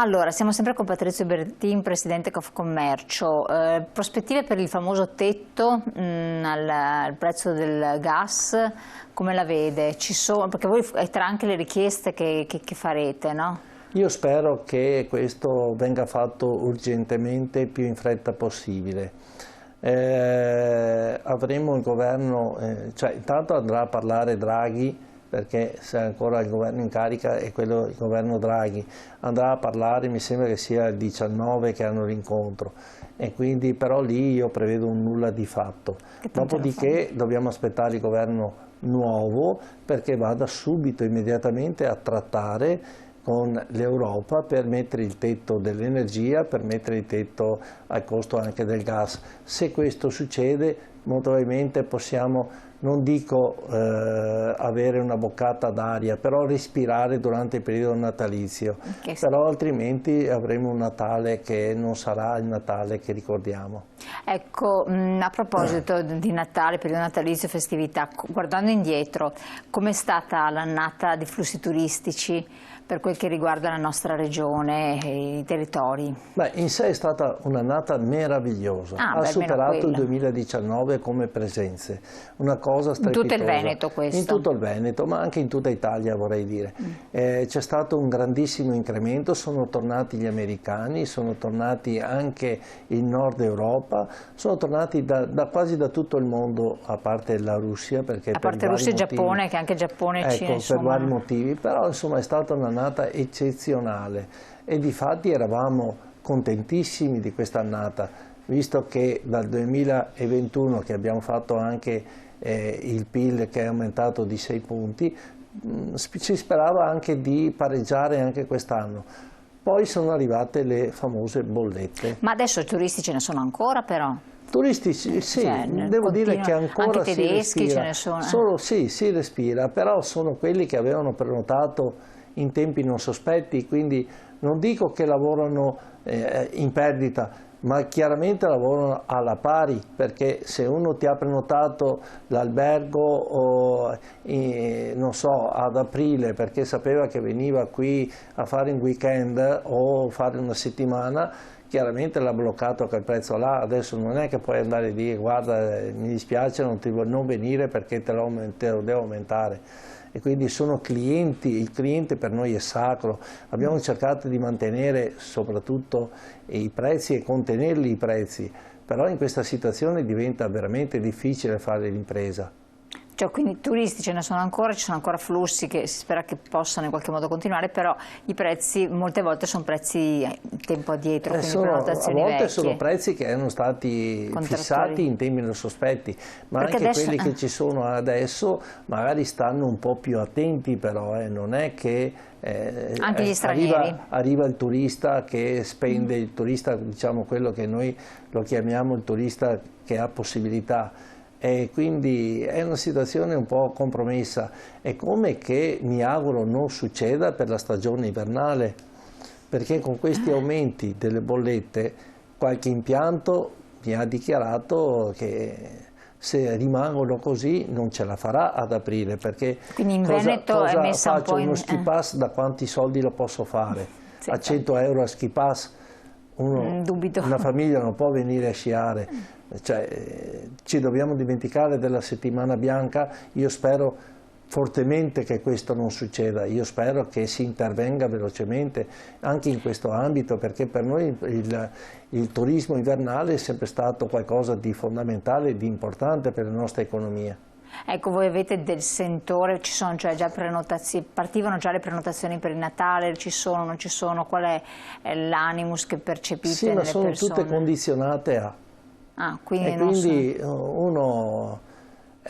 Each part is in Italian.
Allora, siamo sempre con Patrizio Bertin, Presidente Confcommercio. Prospettive per il famoso tetto al prezzo del gas, come la vede? Ci sono, perché voi tra anche le richieste che farete, no? Io spero che questo venga fatto urgentemente, più in fretta possibile. Avremo il governo, cioè intanto andrà a parlare Draghi, perché se ancora il governo in carica è quello il governo Draghi, andrà a parlare, mi sembra che sia il 19 che hanno l'incontro, e quindi però lì io prevedo un nulla di fatto. Dopodiché dobbiamo aspettare il governo nuovo perché vada subito, immediatamente a trattare con l'Europa per mettere il tetto dell'energia, per mettere il tetto al costo anche del gas. Se questo succede, molto probabilmente possiamo, non dico avere una boccata d'aria, però respirare durante il periodo natalizio, però altrimenti avremo un Natale che non sarà il Natale che ricordiamo. Ecco, a proposito di Natale, periodo natalizio, festività, guardando indietro, com'è stata l'annata di flussi turistici per quel che riguarda la nostra regione e i territori? Beh, in sé è stata un'annata meravigliosa, ha superato il 2019 come presenze, una cosa strepitosa. In tutto il Veneto questo? In tutto il Veneto, ma anche in tutta Italia vorrei dire. C'è stato un grandissimo incremento, sono tornati gli americani, sono tornati anche il nord Europa, sono tornati quasi da tutto il mondo, a parte la Russia. Perché a parte Russia e Giappone, che anche Giappone per vari motivi, però insomma è stata un'annata eccezionale e difatti eravamo contentissimi di questa annata, visto che dal 2021 che abbiamo fatto anche il PIL che è aumentato di 6 punti, si sperava anche di pareggiare anche quest'anno. Poi sono arrivate le famose bollette. Ma adesso i turisti ce ne sono ancora però? Turistici sì, devo dire che ancora anche tedeschi ce ne sono. Sì, si respira, però sono quelli che avevano prenotato in tempi non sospetti, quindi non dico che lavorano in perdita, ma chiaramente lavorano alla pari, perché se uno ti ha prenotato l'albergo non so, ad aprile perché sapeva che veniva qui a fare un weekend o fare una settimana, chiaramente l'ha bloccato a quel prezzo là. Adesso non è che puoi andare a dire guarda mi dispiace non venire perché te lo devo aumentare. E quindi sono clienti, il cliente per noi è sacro, abbiamo cercato di mantenere soprattutto i prezzi e contenerli i prezzi, però in questa situazione diventa veramente difficile fare l'impresa. Cioè, quindi i turisti ce ne sono ancora, ci sono ancora flussi che si spera che possano in qualche modo continuare, però i prezzi molte volte sono prezzi tempo addietro, quindi prenotazioni vecchie. A volte sono prezzi che erano stati fissati in tempi non sospetti, ma perché anche quelli che ci sono adesso magari stanno un po' più attenti, però non è che anche gli stranieri. Arriva il turista che spende, il turista, diciamo quello che noi lo chiamiamo il turista che ha possibilità. E quindi è una situazione un po' compromessa, è come che mi auguro non succeda per la stagione invernale, perché con questi aumenti delle bollette qualche impianto mi ha dichiarato che se rimangono così non ce la farà ad aprile, perché quindi in Veneto è messa un po' uno ski pass, da quanti soldi lo posso fare? Sì, a 100 euro a ski pass una famiglia non può venire a sciare. Cioè, ci dobbiamo dimenticare della settimana bianca. Io spero fortemente che questo non succeda, io spero che si intervenga velocemente anche in questo ambito, perché per noi il turismo invernale è sempre stato qualcosa di fondamentale e di importante per la nostra economia. Ecco, voi avete del sentore, ci sono già prenotazioni, partivano già le prenotazioni per il Natale, ci sono, non ci sono, qual è l'animus che percepite nelle persone? Sì, ma sono tutte condizionate a. Quindi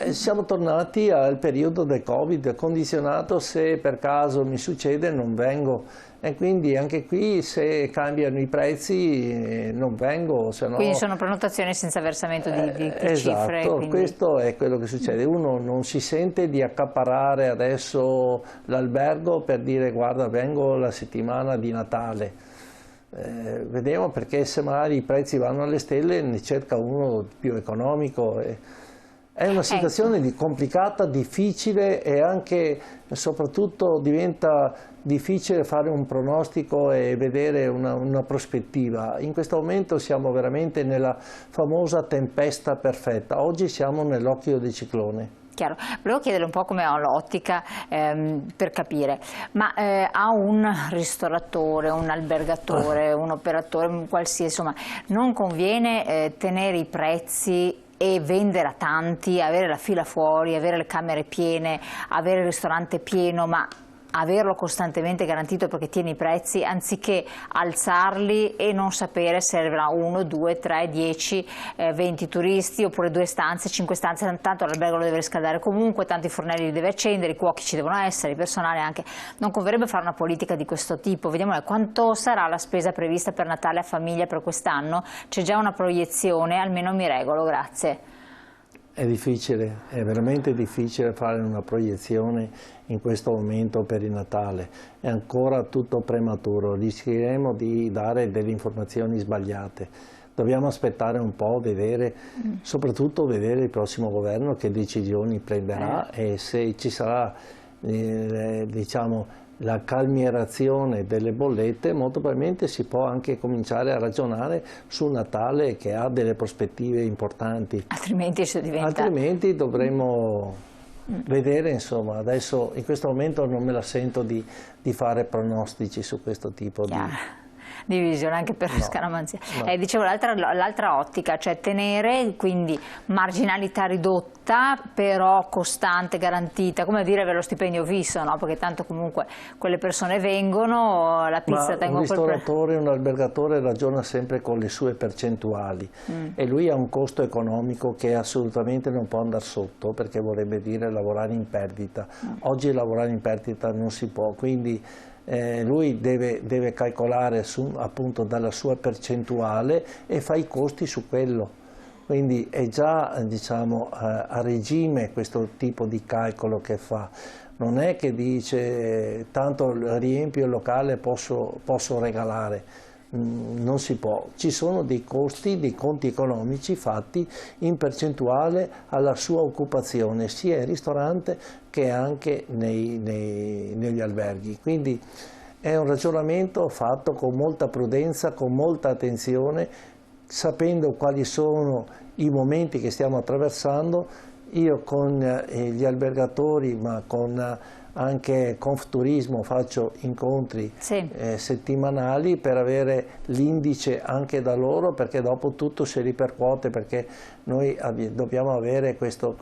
siamo tornati al periodo del Covid, condizionato se per caso mi succede non vengo, e quindi anche qui se cambiano i prezzi non vengo. Se no... Quindi sono prenotazioni senza versamento di cifre. Esatto, questo è quello che succede, uno non si sente di accaparrare adesso l'albergo per dire guarda vengo la settimana di Natale. Vediamo, perché se magari i prezzi vanno alle stelle ne cerca uno più economico. È una situazione complicata, difficile e anche, soprattutto, diventa difficile fare un pronostico e vedere una prospettiva. In questo momento siamo veramente nella famosa tempesta perfetta. Oggi siamo nell'occhio del ciclone. Chiaro. Volevo chiedere un po' come ho l'ottica per capire, ma a un ristoratore, un albergatore, un operatore qualsiasi, insomma, non conviene tenere i prezzi e vendere a tanti, avere la fila fuori, avere le camere piene, avere il ristorante pieno, ma averlo costantemente garantito perché tiene i prezzi, anziché alzarli e non sapere se arriverà 1, 2, 3, 10, 20 turisti, oppure 2 stanze, 5 stanze, tanto l'albergo lo deve riscaldare comunque, tanti fornelli li deve accendere, i cuochi ci devono essere, il personale anche. Non converrebbe fare una politica di questo tipo? Vediamo quanto sarà la spesa prevista per Natale a famiglia per quest'anno? C'è già una proiezione, almeno mi regolo, grazie. È difficile, è veramente difficile fare una proiezione in questo momento per il Natale, è ancora tutto prematuro, rischieremo di dare delle informazioni sbagliate. Dobbiamo aspettare un po', vedere, soprattutto vedere il prossimo governo che decisioni prenderà e se ci sarà diciamo, la calmierazione delle bollette, molto probabilmente si può anche cominciare a ragionare sul Natale che ha delle prospettive importanti. Altrimenti dovremo vedere, insomma, adesso in questo momento non me la sento di fare pronostici su questo tipo di visione, anche per scaramanzia. Dicevo l'altra ottica, cioè tenere quindi marginalità ridotta però costante, garantita, come dire avere lo stipendio fisso, no? Perché tanto comunque quelle persone vengono, la pizza tengo un ristoratore, un albergatore ragiona sempre con le sue percentuali e lui ha un costo economico che assolutamente non può andare sotto, perché vorrebbe dire lavorare in perdita. Oggi lavorare in perdita non si può, quindi lui deve calcolare appunto dalla sua percentuale e fa i costi su quello. Quindi è già, diciamo, a regime questo tipo di calcolo che fa. Non è che dice tanto riempio il locale, posso regalare. Non si può. Ci sono dei costi, dei conti economici fatti in percentuale alla sua occupazione, sia il ristorante che anche negli alberghi. Quindi è un ragionamento fatto con molta prudenza, con molta attenzione, sapendo quali sono i momenti che stiamo attraversando. Io con gli albergatori, ma con anche Confturismo, faccio incontri settimanali per avere l'indice anche da loro, perché dopo tutto si ripercuote, perché noi dobbiamo avere questo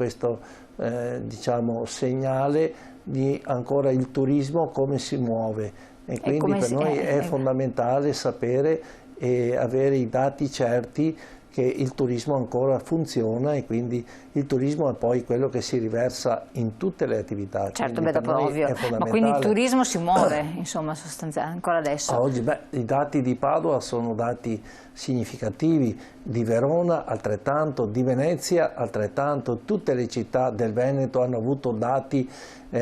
diciamo, segnale di ancora il turismo come si muove, e quindi per noi è fondamentale sapere e avere i dati certi che il turismo ancora funziona, e quindi il turismo è poi quello che si riversa in tutte le attività. Certo, beh, dopo ovvio, ma quindi il turismo si muove, insomma, sostanzialmente, ancora adesso. Oggi, i dati di Padova sono dati significativi, di Verona altrettanto, di Venezia altrettanto, tutte le città del Veneto hanno avuto dati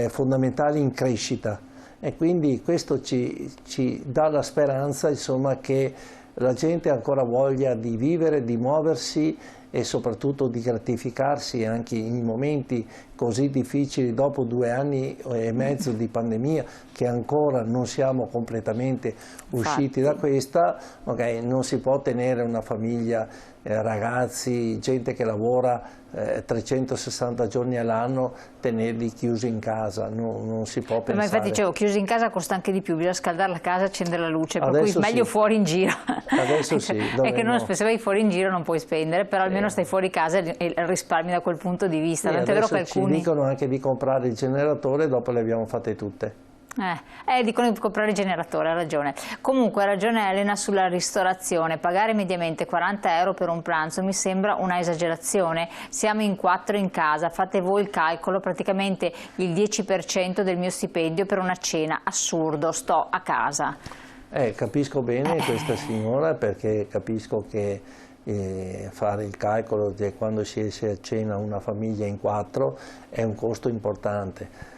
fondamentali in crescita, e quindi questo ci dà la speranza, insomma, che la gente ha ancora voglia di vivere, di muoversi e soprattutto di gratificarsi anche in momenti così difficili, dopo 2 anni e mezzo di pandemia, che ancora non siamo completamente usciti da questa. Okay, non si può tenere una famiglia, ragazzi, gente che lavora 360 giorni all'anno, tenerli chiusi in casa, non si può pensare. Ma infatti dicevo, chiusi in casa costa anche di più, bisogna scaldare la casa, accendere la luce, per cui meglio fuori in giro. Adesso sì. È che non, se vai fuori in giro non puoi spendere, però almeno stai fuori casa e risparmi da quel punto di vista. Tant'è vero che alcuni ci dicono anche di comprare il generatore, dopo le abbiamo fatte tutte. Dicono di comprare il generatore, ha ragione. Comunque ha ragione Elena sulla ristorazione, pagare mediamente 40 euro per un pranzo mi sembra una esagerazione. Siamo in 4 in casa, fate voi il calcolo, praticamente il 10% del mio stipendio per una cena, assurdo, sto a casa. Capisco bene questa signora, perché capisco che fare il calcolo di quando si esce a cena una famiglia in 4 è un costo importante.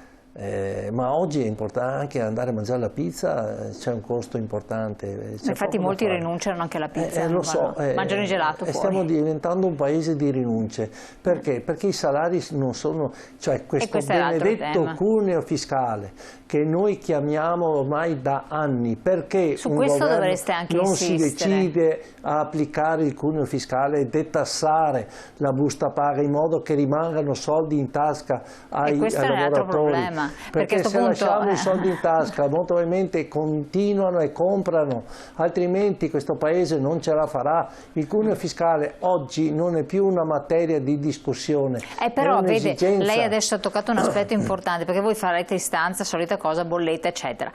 ma oggi è importante anche andare a mangiare la pizza, c'è un costo importante. Infatti molti rinunciano anche alla pizza, lo so, mangiano il gelato fuori. Stiamo diventando un paese di rinunce, perché? Perché i salari non sono, cioè questo benedetto cuneo fiscale che noi chiamiamo ormai da anni, perché su un questo governo dovreste anche non insistere. si decide a applicare il cuneo fiscale e detassare la busta paga in modo che rimangano soldi in tasca ai lavoratori. Questo è un altro problema. Perché se lasciamo i soldi in tasca molto probabilmente continuano e comprano, altrimenti questo paese non ce la farà. Il cuneo fiscale oggi non è più una materia di discussione, però vede, lei adesso ha toccato un aspetto importante, perché voi farete istanza, solita cosa, bolletta eccetera,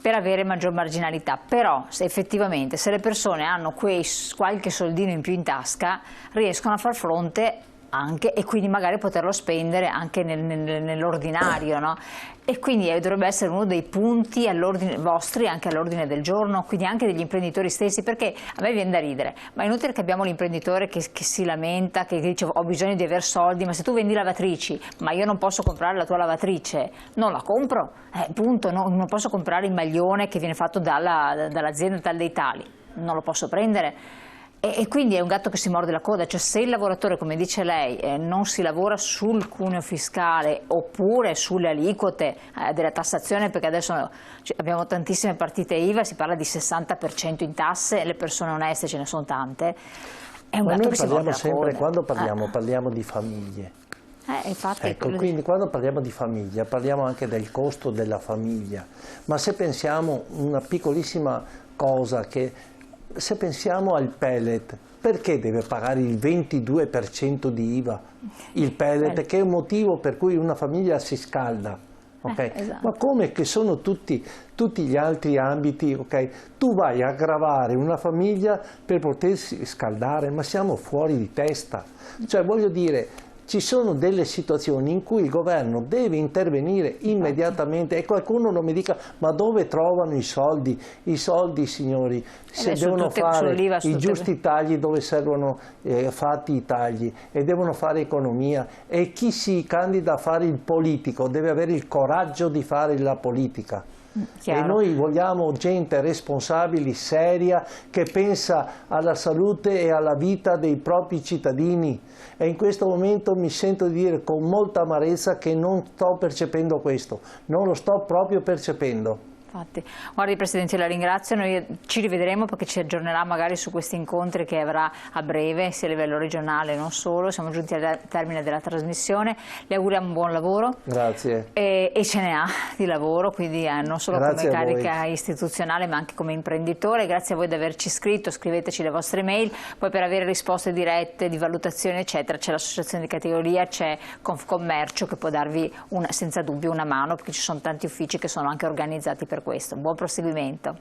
per avere maggior marginalità, però se effettivamente se le persone hanno qualche soldino in più in tasca riescono a far fronte anche, e quindi magari poterlo spendere anche nell'ordinario, no? E quindi dovrebbe essere uno dei punti vostri anche all'ordine del giorno, quindi anche degli imprenditori stessi, perché a me viene da ridere, ma è inutile che abbiamo l'imprenditore che si lamenta, che dice ho bisogno di aver soldi, ma se tu vendi lavatrici, ma io non posso comprare la tua lavatrice, non la compro, punto, non posso comprare il maglione che viene fatto dall'azienda tal dei tali, non lo posso prendere. E quindi è un gatto che si morde la coda, cioè se il lavoratore, come dice lei, non si lavora sul cuneo fiscale oppure sulle aliquote della tassazione, perché adesso abbiamo tantissime partite IVA, si parla di 60% in tasse, le persone oneste ce ne sono tante, è un gatto che si morde la coda. Quando parliamo di famiglie. Infatti, ecco, quindi quando parliamo di famiglia parliamo anche del costo della famiglia, ma se pensiamo una piccolissima cosa, che se pensiamo al pellet, perché deve pagare il 22% di IVA il pellet, che è un motivo per cui una famiglia si scalda? Okay? Esatto. Ma come che sono tutti gli altri ambiti, okay? Tu vai a gravare una famiglia per potersi scaldare, ma siamo fuori di testa, cioè voglio dire, ci sono delle situazioni in cui il governo deve intervenire immediatamente, e qualcuno non mi dica ma dove trovano i soldi? I soldi, signori, se devono fare i giusti tagli dove servono fatti i tagli, e devono fare economia, e chi si candida a fare il politico deve avere il coraggio di fare la politica. Chiaro. E noi vogliamo gente responsabile, seria, che pensa alla salute e alla vita dei propri cittadini, e in questo momento mi sento di dire con molta amarezza che non sto percependo questo, non lo sto proprio percependo. Infatti, guardi Presidente, la ringrazio, noi ci rivedremo perché ci aggiornerà magari su questi incontri che avrà a breve, sia a livello regionale e non solo. Siamo giunti al termine della trasmissione, le auguriamo un buon lavoro. Grazie. E ce ne ha di lavoro, quindi non solo come carica istituzionale ma anche come imprenditore. Grazie a voi di averci scritto, scriveteci le vostre mail, poi per avere risposte dirette di valutazione eccetera c'è l'associazione di categoria, c'è Confcommercio che può darvi senza dubbio una mano, perché ci sono tanti uffici che sono anche organizzati per questo. Buon proseguimento.